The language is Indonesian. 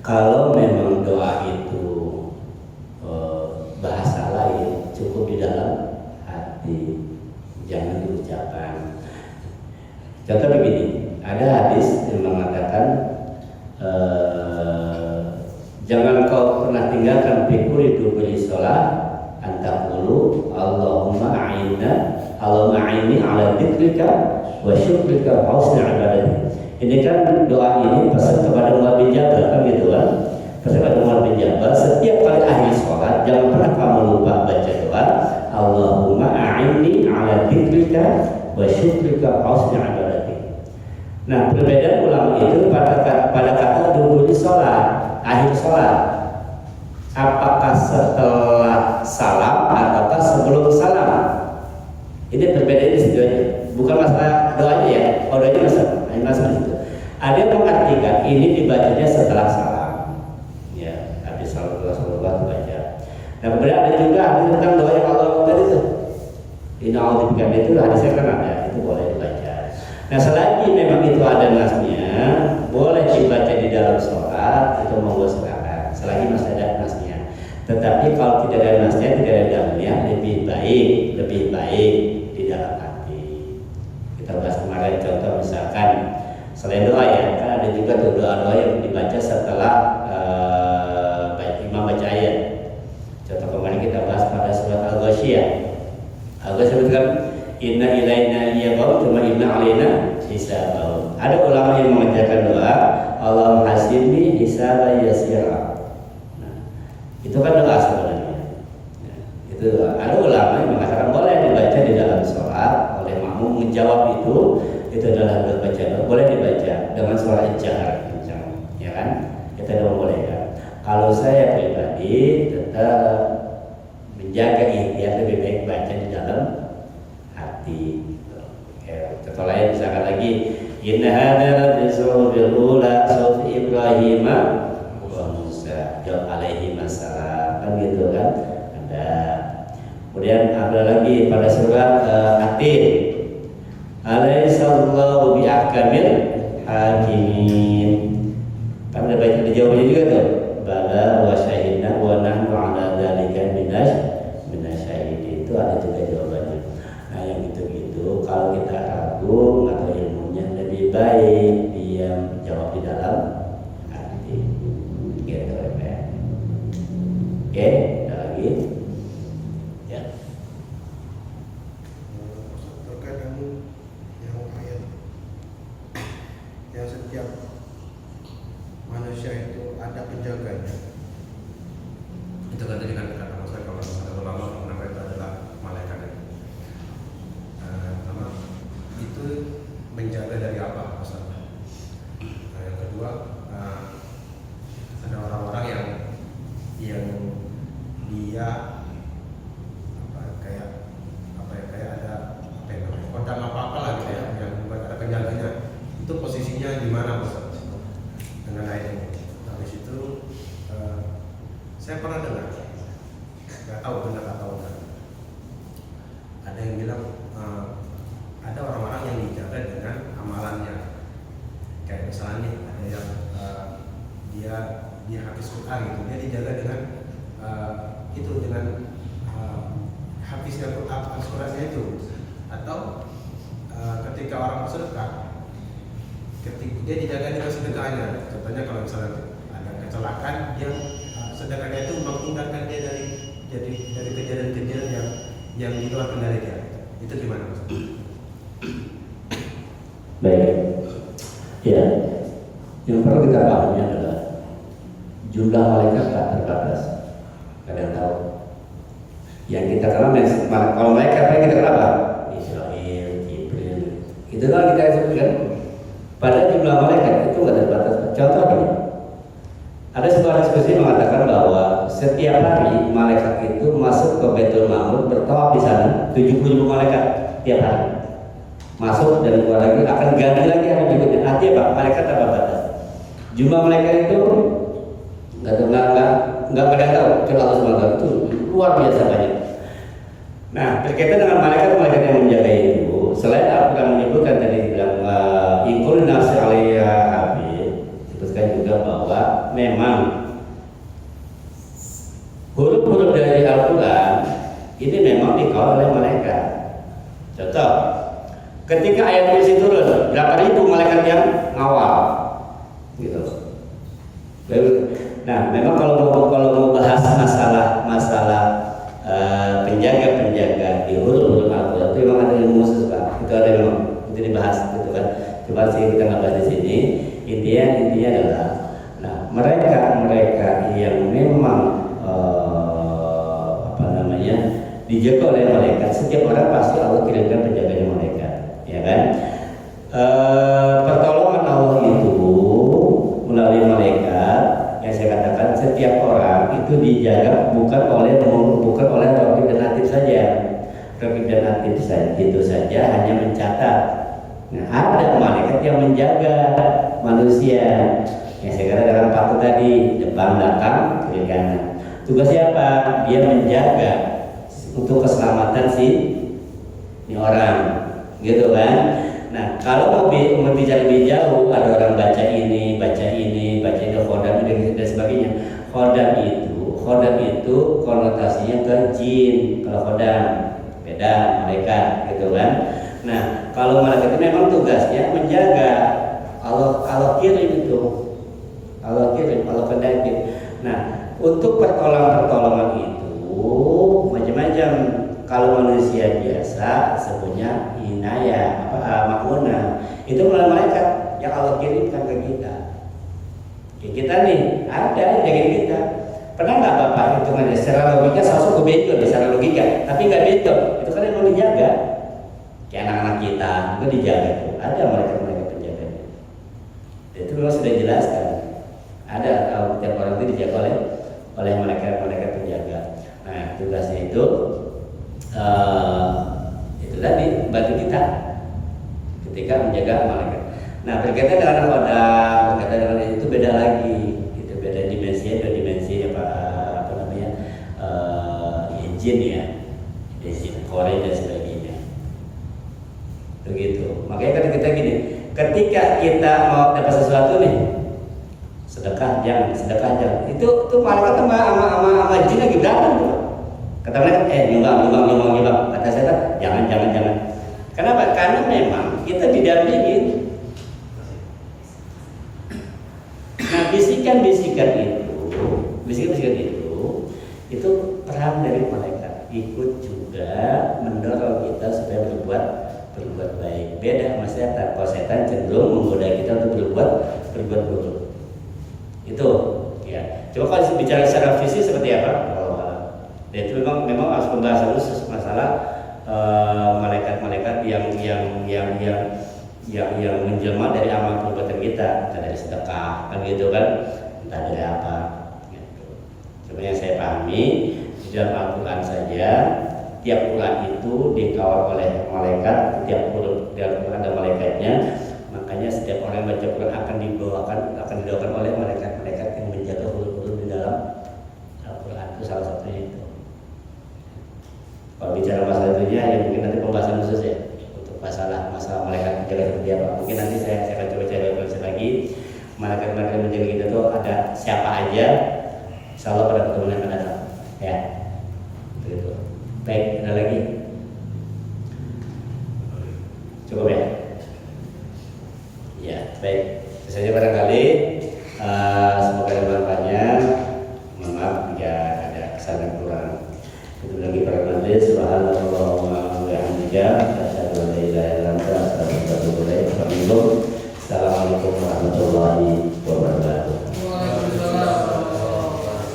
Kalau memang doa itu bahasa lain, cukup di dalam hati, jangan diucapkan. Contoh begini, ada hadis yang mengatakan jangan kau pernah tinggalkan fikuri duburi sholat antaqulu Allahumma a'inni ala dzikrika wa syukrika wa husni ibadatik. Ini kan doa ini pesan kepada Mu'adz bin Jabal kan gitu kan. Pesan kepada Mu'adz bin Jabal, setiap kali akhir sholat jangan pernah kamu lupa baca doa Allahumma a'inni ala dzikrika wa syukrika wa husni ibadatik. Nah, perbedaan ulama itu pada kata duburi sholat, akhir sholat. Apakah setelah salam ataukah sebelum salam? Ini perbedaan di situ aja. Bukan masalah doanya ya, doanya masalah itu. Ada yang mengartikan ini dibacanya setelah salam. Ya, habis salam dibaca. Nah, kemudian ada juga tentang doa yang Allah tadi itu. Inna'udzubika itu hadisnya kan ada, itu boleh dibaca. Nah, selagi memang itu ada nasnya, boleh dibaca di dalam sholat, itu monggo silakan. Selagi masih ada nasnya. Tetapi kalau tidak ada nasnya, tidak ada dalilnya, lebih baik di dalam hati. Kita bahas kemarin contoh misalkan selain doa ya, kan ada juga tuh doa-doa yang dibaca setelah imam baca ayat. Contoh kemarin kita bahas pada surat Al-Ghasyiyah. Al-Ghasyiyah sebutkan inna ilaina iyabahum cuma inna alaina hisabahum. Ada ulama yang mengajarkan doa Allahumma hasibni hisaban yasira. Nah, itu kan doa sebenarnya. Nah, itu doa. Ada ulama yang mengatakan boleh dibaca di dalam sholat oleh makmum menjawab itu adalah baca doa, boleh dibaca dengan suara ijahar, ya kan? Kita tidak boleh kan? Kalau saya pribadi tetap menjaga ikhtiar lebih baik baca di dalam hati. Contoh lain misalkan lagi inna hadza rizqul ula sufi Ibrahim wa Musa alaihi wassalam kan gitu kan. Ada. Kemudian ada lagi pada surat At-Tin alaihissallahu bi'ahkamil hakimin. Kan ada baca di jawabannya juga tuh. Bala wa syahidna wa nahnu ala dzalika minasyahidin. Itu ada juga jawabannya. Nah, yang gitu-gitu kalau kita ragu atau ilmunya lebih baik diam, jawab di dalam hati. Gitu ya. Oke, ada lagi. Ya. Terkadang yang ayat yang setiap manusia itu ada penjaganya. Itu kan tadi kan kata Mas kalau ada ulama mengenai itu adalah malaikat. Itu menjaga dari apa masalah? Nah, yang kedua ada orang-orang yang dia kayak ada kodam apa lah gitu ya, yang ada penjaganya. Itu posisinya di mana Mas? Dengan ayat ini. Habis itu saya pernah dengar, nggak tahu benar atau enggak. Ada yang bilang ada orang-orang yang dijaga dengan amalannya. Kayak misalnya ada yang dia hafiz Quran gitu, dia dijaga dengan dengan hafiznya Qurannya itu. Atau ketika orang bersedekah, ketika dia dijaga dengan sedekahnya. Contohnya kalau misalnya ada kecelakaan, dia sedekahnya itu menghindarkan dia dari kejadian-kejadian yang di luar kendali dia. Itu gimana Mas? Baik. Ya. Yang perlu kita pahami adalah jumlah malaikat tak terbatas. Kalian tahu. Yang kita kenal kalau malaikat apa yang kita kenal apa? Israel, Jibril. Itu kan kita sebutkan. Pada jumlah malaikat itu nggak terbatas. Contoh ini, ada sebuah diskusi mengatakan bahwa setiap hari malaikat itu masuk ke Baitul Ma'mur bertawaf di sana 70.000 malaikat tiap hari masuk dan keluar lagi, akan ganti lagi hari berikutnya. Artinya apa? Malaikat tanpa batas. Jumlah malaikat itu nggak pada tahu. Kalau Allah SWT itu luar biasa banyak. Nah, berkaitan dengan malaikat yang menjaga itu, selain Al-Quran menyebutkan tadi bilang ingkul nafsi alaiha habib, disebutkan juga bahwa memang Ketika ayat kursi turun, berapa ribu malaikat yang ngawal, gitu. Nah, memang kalau mau bahas masalah penjaga di huruf Al-Quran itu memang ada ilmu khusus Pak. Itu ada memang itu dibahas gitu kan. Coba sih kita nggak bahas di sini. Intinya adalah, nah mereka yang memang dijaga oleh malaikat. Setiap orang pasti Allah kirimkan penjaganya malaikat, ya kan? Pertolongan Allah itu melalui malaikat. Yang saya katakan, setiap orang itu dijaga bukan oleh Raqib dan Atid saja. Raqib dan Atid itu saja hanya mencatat. Nah, ada malaikat yang menjaga manusia. Yang saya katakan paku tadi, depan, belakang, kiri kanan. Tugasnya apa? Dia menjaga untuk keselamatan si orang, gitu kan? Nah, kalau mau bicara lebih jauh, ada orang baca ini, khodam dan sebagainya. Khodam itu konotasinya ke jin. Kalau khodam beda malaikat, gitu kan? Nah, kalau malaikat itu memang tugasnya menjaga. Allah kirim itu, Allah kendaki. Nah, untuk pertolongan itu macam-macam. Kalau manusia biasa sebutnya inayah, makuna. Itu melalui malaikat yang Allah kirimkan ke kita. Ya, kita nih ada yang jagain kita. Pernah nggak Bapak hitungannya secara logika sosok betul secara logika, tapi nggak betul. Itu kan yang mau dijaga. Kayak anak-anak kita itu dijaga tuh. Ada malaikat penjaganya. Itu memang sudah jelaskan. Ada tiap orang itu dijaga oleh malaikat penjaga. Nah, tugasnya itu tadi bantu kita ketika menjaga malaikat. Nah, berkaitan dengan khodam, berkaitan dengan itu beda lagi, itu beda dimensi jin ya, jin Korea dan sebagainya. Begitu. Makanya kan kita gini, ketika kita mau dapat sesuatu nih, sedekah jangan. Itu malaikat sama jin lagi berantem tuh. Kata mereka, nyumbang. Kata saya, jangan. Kenapa? Karena memang kita didampingin. Nah, bisikan-bisikan itu peran dari malaikat, ikut juga mendorong kita supaya berbuat baik. Beda sama setan. Kalau setan cenderung menggoda kita untuk berbuat buruk. Itu, ya. Coba kalau bicara secara fisik seperti apa? Dan itu memang harus pembahasan khusus masalah malaikat-malaikat yang menjelma dari amal perbuatan kita, entah dari sedekah, kan gitu kan, entah dari apa. Gitu. Cuma yang saya pahami di dalam Al-Quran saja, tiap Quran itu dikawal oleh malaikat, tiap huruf di Al-Quran ada malaikatnya. Makanya setiap orang yang baca Quran akan didoakan oleh malaikat-malaikat yang menjaga huruf-huruf di dalam Al-Quran. Itu salah satunya itu. Kalau bicara masalah itunya, ya mungkin nanti pembahasan khusus ya untuk masalah malaikat menjaga seperti apa. Mungkin nanti saya akan coba cari lagi malaikat menjaga kita itu ada siapa aja. Insyaallah pada pertemuan yang akan datang. Ya, begitu. Baik, ada lagi? Cukup ya? Ya, baik. Itu saja barangkali. Semoga ada manfaatnya. Mohon maaf jika ada kesalahan kurang. Itu lagi para majelis. Subhanallah wa bihamdihi.